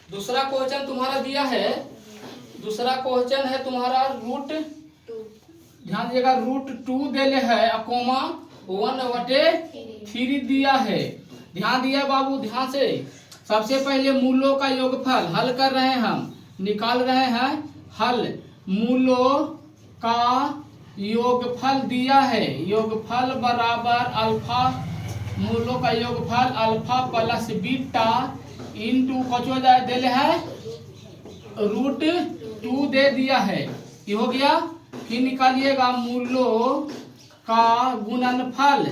दूसरा क्वेश्चन तुम्हारा दिया है, दूसरा क्वेश्चन है तुम्हारा रूट, ध्यान दीजिएगा, रूट 2 देले है अकोमा 1/3 दिया है। ध्यान दिया बाबू, ध्यान से। सबसे पहले मूलों का योगफल हल कर रहे हैं, हम निकाल रहे हैं हल। मूलों का योगफल दिया है, योगफल बराबर अल्फा, मूलों का योगफल अल्फा प्लस बीटा इंटू कचो दे है रूट 2 दे दिया है, ये हो गया। फिर निकालिएगा मूलों का गुणनफल,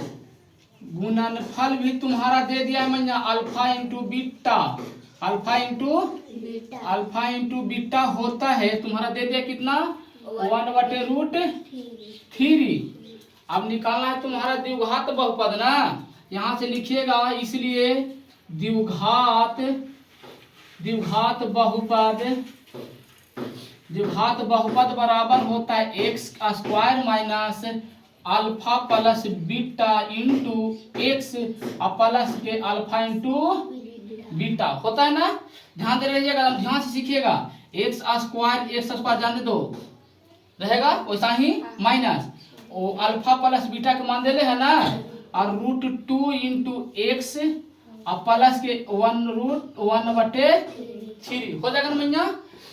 गुणनफल भी तुम्हारा दे दिया है मैंने alpha into beta, alpha into beta होता है तुम्हारा दे दिया कितना 1/√3। अब निकालना है तुम्हारा द्विघात बहुपद ना, यहाँ से लिखिएगा, इसलिए द्विघात बहुपद बराबर होता है x² minus alpha plus beta into x plus के अल्फा इंटू बीटा होता है ना। ध्यान दे रहिएगा, ध्यान से सीखिएगा। x² जाने दो रहेगा, वैसा ही माइनस अल्फा प्लस बीटा के मान देले है ना, और √2 इंटू एक्स प्लस के 1/3 हो जाएगा ना भैया।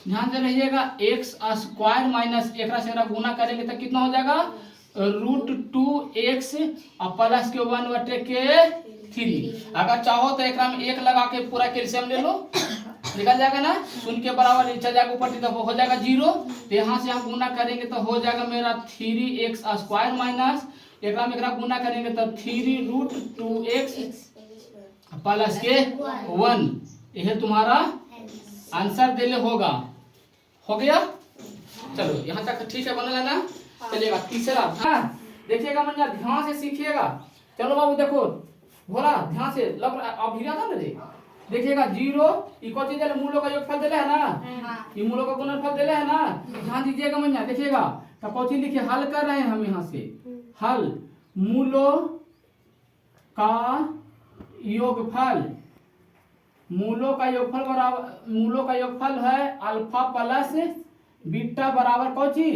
ध्यान से रहिएगा, x² माइनस एक से गुना करेंगे तो कितना हो जाएगा √2x प्लस के 1/3। अगर चाहो तो एक में 1 लगा के पूरा कैल्शियम ले लो, निकल जाएगा ना, शून्य के बराबर नीचे जाएगा, ऊपर तो हो जाएगा 0। तो यहाँ से हम गुना करेंगे तो हो जाएगा मेरा 3x² माइनस एक में गुना करेंगे तो 3√2x प्लस के 1। यह तुम्हारा आंसर देले होगा, हो गया। चलो यहाँ तक ठीक है, बनल है ना। चलिएगा तीसरा, हाँ देखिएगा मैंने, ध्यान से सीखिएगा। चलो बाबू देखो, बोला ध्यान से, लग अब हीरा था ना रे, देखिएगा 0 इको चीज मूलों का योगफल देले है ना, ये मूलों का गुणनफल देले है ना। ध्यान दीजिएगा मैंने, देखिएगा तो कौन लिखिए, हल कर रहे हैं हम यहाँ से। हल मूलों का योगफल, मूलों का योगफल बराबर, मूलों का योगफल है अल्फा प्लस बीटा बराबर कौची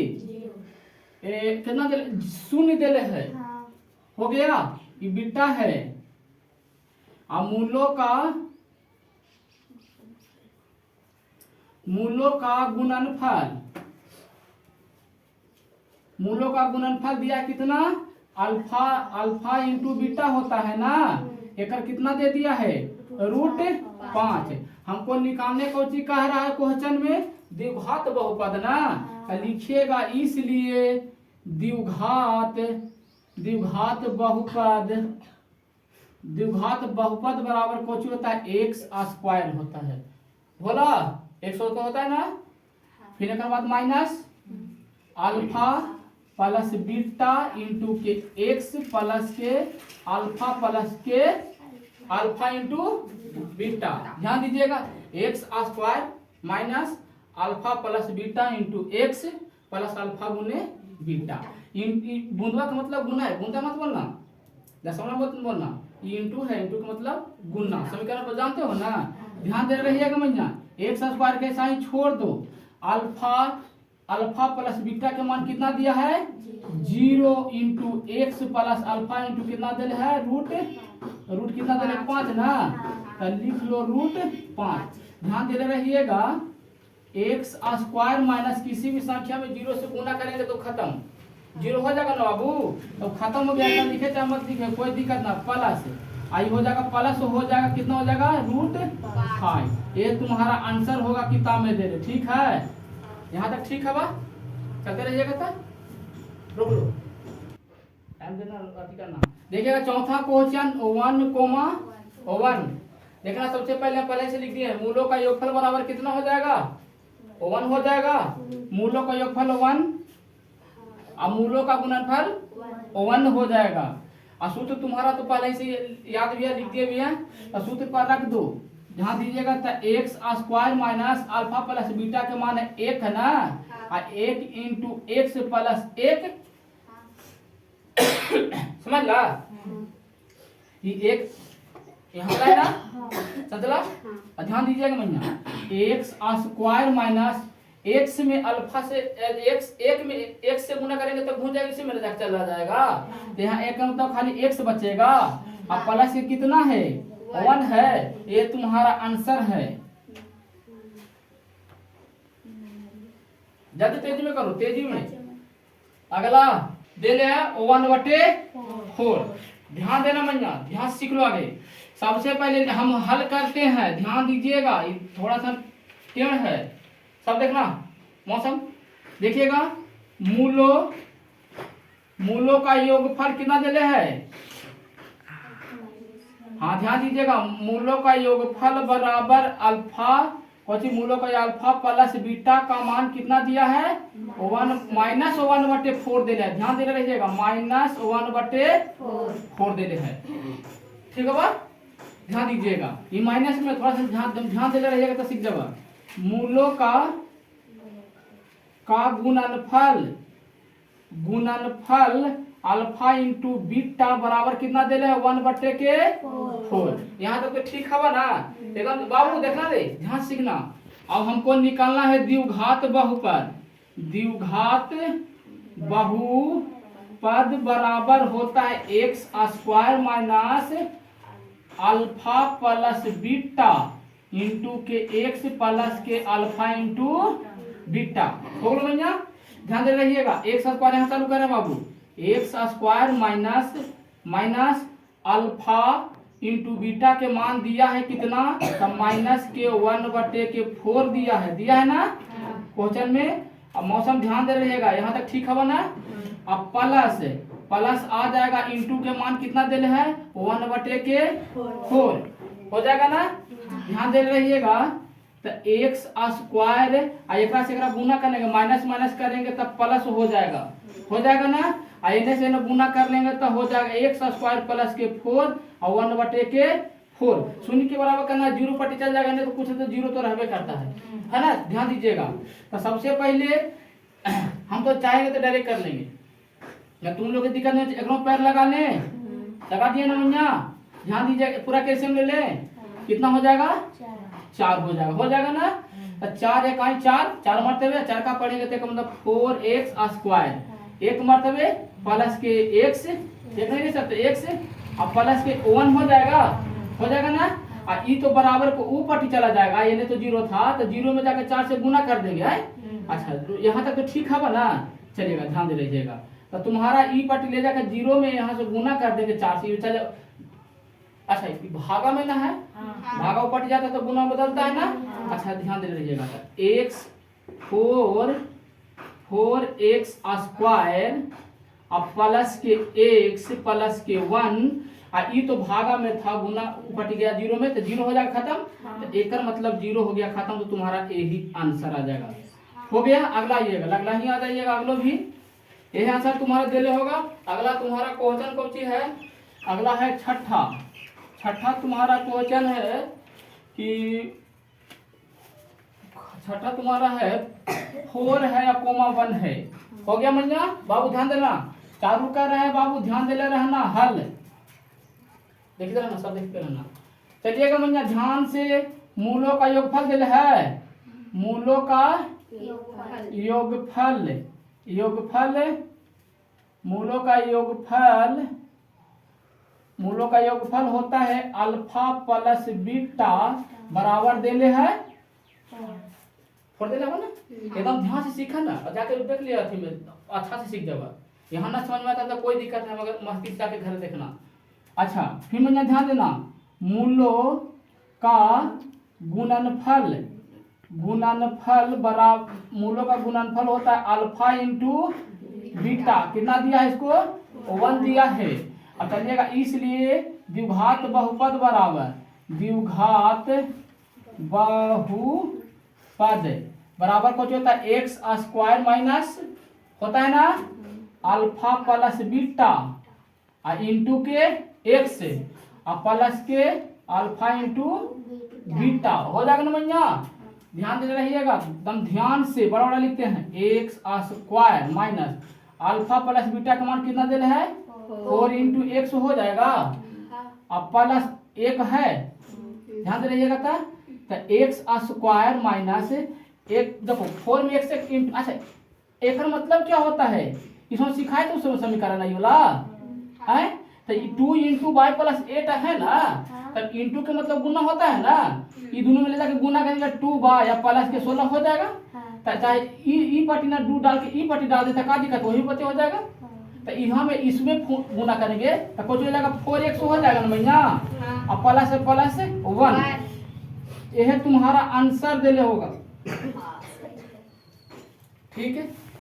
कितना देले, 0 देले है, हो गया, ये बीटा है। अब मूलों का गुणनफल, मूलों का गुणनफल दिया कितना अल्फा इंटू बीटा होता है ना, एक कितना दे दिया है √5। हमको निकालने को चीज कह रहा है क्वेश्चन में द्विघात बहुपद ना, लिखिएगा, इसलिए द्विघात बहुपद बराबर कुछ होता है x² होता है, बोला x होता है ना। फिर एक बाद minus alpha plus beta into के x प्लस के अल्फा प्लस के अल्फा इंटू बीटा। ध्यान दीजिएगा, x² minus alpha plus beta into x plus alpha गुने बीटा। बूंदवा का मतलब गुना है, बूंदा मत बोलना, दशमलव मत बोलना, इंटू है, इंटू का मतलब गुना, समीकरण पर जानते हो ना। ध्यान दे रहिएगा मैया, x² के साइन छोड़ दो, अल्फा प्लस बीटा के मान कितना दिया है 0 into x plus alpha into कितना दिया है रूट कितना दिया 5 ना, तो लिख लो √5। ध्यान दे रहिएगा, x² माइनस किसी भी संख्या में 0 से गुना करेंगे तो खत्म, 0 हो जाएगा ना बाबू, तो खत्म हो गया, लिखे चाहे मत लिखे कोई दिक्कत ना, प्लस आई हो जाएगा, प्लस हो जाएगा, कितना हो जाएगा √5। ये तुम्हारा आंसर होगा किताब में दे दे, ठीक है, यहाँ तक ठीक है बा, चलते रहिएगा था, रुक लो टाइम देना, अति करना। देखिएगा चौथा क्वेश्चन 1,1 देखना, सबसे पहले से लिख दिए, मूलों का योगफल बराबर कितना हो जाएगा 1 हो जाएगा, मूलों का योगफल 1, अब मूलों का गुणनफल 1 हो जाएगा। सूत्र तुम्हारा तो पहले से याद भी है, लिख दिए भी है, सूत्र पर रख दो। ध्यान दीजिएगा, तो x² minus alpha plus beta के मान है 1 है ना, और 1 इंटू एक्स प्लस 1 समझ ला, ये यहाँ चला है ना, चला। ध्यान दीजिएगा मैया, एक्स स्क्वायर माइनस एक्स में अल्फा से एक्स एक में एक्स से गुना करेंगे तो घूम जाएगा, इसी में चला जाएगा। तो यहाँ एक का मतलब खाली एक्स बचेगा। अब प्लस ये कितना है 1 है, ये तुम्हारा आंसर है। जल्दी तेजी में करो, तेजी में। अगला दे ले 1/4। ध्यान देना मैया, ध्यान सीख लो आगे। सबसे पहले हम हल करते हैं, ध्यान दीजिएगा, थोड़ा सा टेढ़ है, सब देखना। मौसम देखिएगा, मूलों का योगफल कितना दे है। हाँ ध्यान दीजिएगा, मूलों का योगफल बराबर अल्फा, कौची मूलों का अल्फा प्लस बीटा का मान कितना दिया है 1 माइनस 1/4 दे रहा है। ध्यान दे रहिएगा, माइनस 1/4 दे रहा है। ठीक है बा, ध्यान दीजिएगा, ये माइनस में थोड़ा सा ध्यान दे रहिएगा तो सीख जाएगा। मूलों का गुणनफल अल्फा इंटू बीटा बराबर कितना दे रहे हैं 1/4। यहाँ तक तो ठीक है ना एकदम। बाबू देखना रे, ध्यान सीखना। अब हमको निकालना है द्विघात बहुपद। द्विघात बहुपद बराबर होता है x square minus alpha plus beta into के एक्स प्लस के अल्फा इंटू बीटा। हो गया भैया, ध्यान दे रहिएगा। एक्स स्क्वायर यहाँ चालू करें बाबू, X square minus alpha into beta के मान दिया है कितना, तो माइनस के 1/4 दिया है ना क्वेश्चन में। अब मौसम ध्यान दे रहिएगा, यहाँ तक ठीक है ना। अब प्लस आ जाएगा, इंटू के मान कितना दे है 1/4 हो जाएगा ना। ध्यान दे रहिएगा, तो एक्स स्क्वायर एक से गुना करेंगे, माइनस करेंगे तब प्लस हो जाएगा ना। एने से गुना कर लेंगे तो हो जाएगा एक्स स्क्वायर प्लस के 4 और 1/4 शून्य के बराबर करना, जीरो पट्टी चल जाएगा, नहीं तो कुछ तो जीरो तो रहबे करता है ना। ध्यान दीजिएगा, तो सबसे पहले हम तो चाहेंगे तो डायरेक्ट कर लेंगे, या तुम लोग की दिक्कत नहीं, एक पैर लगा दिए ना भैया। ध्यान दीजिएगा, पूरा कैसे में ले लें, कितना हो जाएगा 4 हो जाएगा ना। तो 4 एक 4 मरतबे 4 का पढ़ेंगे तो मतलब 4x स्क्वायर, एक मरतबे प्लस के x, एक नहीं सकते x अब प्लस के 1 हो जाएगा ना। और ई तो बराबर को ऊपर ही चला जाएगा, ये नहीं तो 0 था, तो 0 में जाकर 4 से गुना कर देंगे है। अच्छा यहाँ तक तो ठीक है ना, चलिएगा ध्यान दे लीजिएगा। तो तुम्हारा ई पट्टी ले जाकर 0 में यहाँ से गुना कर देंगे 4 से चले। अच्छा भागा में ना है, भागा ऊपर जाता है तो गुना बदलता है ना। अच्छा ध्यान दे लीजिएगा, एक्स 4x स्क्वायर अब प्लस के x प्लस के 1 और ई तो भागा में था, गुना ऊपर गया 0 में तो 0 हो जाएगा खत्म। तो एक मतलब 0 हो गया खत्म, तो तुम्हारा यही आंसर आ जाएगा। हो गया, अगला ही आ जाइएगा, अगलो भी यही आंसर तुम्हारा दे होगा। अगला तुम्हारा क्वेश्चन कौन सी है, अगला है छठा तुम्हारा क्वेश्चन है कि छठा तुम्हारा है 4 है या कोमा 1 है। हो गया मैया, बाबू ध्यान देना, चालू कर रहे हैं बाबू, ध्यान दे रहना, हल देखते रहना, सब देखते रहना। चलिएगा मैया ध्यान से, मूलों का योगफल दे है, मूलों का मूलों का योगफल होता है अल्फा प्लस बीटा बराबर देले है दे ना। एकदम ध्यान से सीखा ना, और जाके देख लिया थी में अच्छा से सीख जाएगा। यहाँ ना समझ में आता तो कोई दिक्कत नहीं, मगर मस्ती से जाके घर देखना। अच्छा फिर मैंने ध्यान देना, मूलों का गुणनफल होता है अल्फा इंटू बीटा, कितना दिया है इसको 1 दिया है। अब चलिएगा, इसलिए द्विघात बहुपद बराबर कुछ होता है एक्स स्क्वायर माइनस होता है ना अल्फा प्लस बीटा और इंटू के एक्स और प्लस के अल्फा इंटू बीटा हो जाएगा ना भैया। ध्यान दे रहिएगा, एकदम ध्यान से बड़ा बड़ा लिखते हैं, x square minus alpha plus beta का मान कितना दे रहा है 4 इंटू एक्स हो जाएगा, अब प्लस एक है, ध्यान से रहिएगा था। तो एक्स स्क्वायर माइनस एक, देखो 4 में एक्स अच्छा एक मतलब क्या होता है, इसमें सिखाए तो सब समीकरण नहीं होला है। तो 2 इंटू वाई प्लस 8 है ना, तब इंटू के मतलब गुना होता है ना, ये दोनों में ले जाकर गुना करेंगे 2 वाई या प्लस के 16 हो जाएगा। चाहे ई पट्टी ना 2 डाल के ई पट्टी डाल देता, क्या दिक्कत, वही बच्चे हो जाएगा। तो यहाँ में इसमें गुना करेंगे तो कुछ हो जाएगा 4x हो जाएगा ना भैया, और प्लस 1, यह तुम्हारा आंसर देने होगा, ठीक है।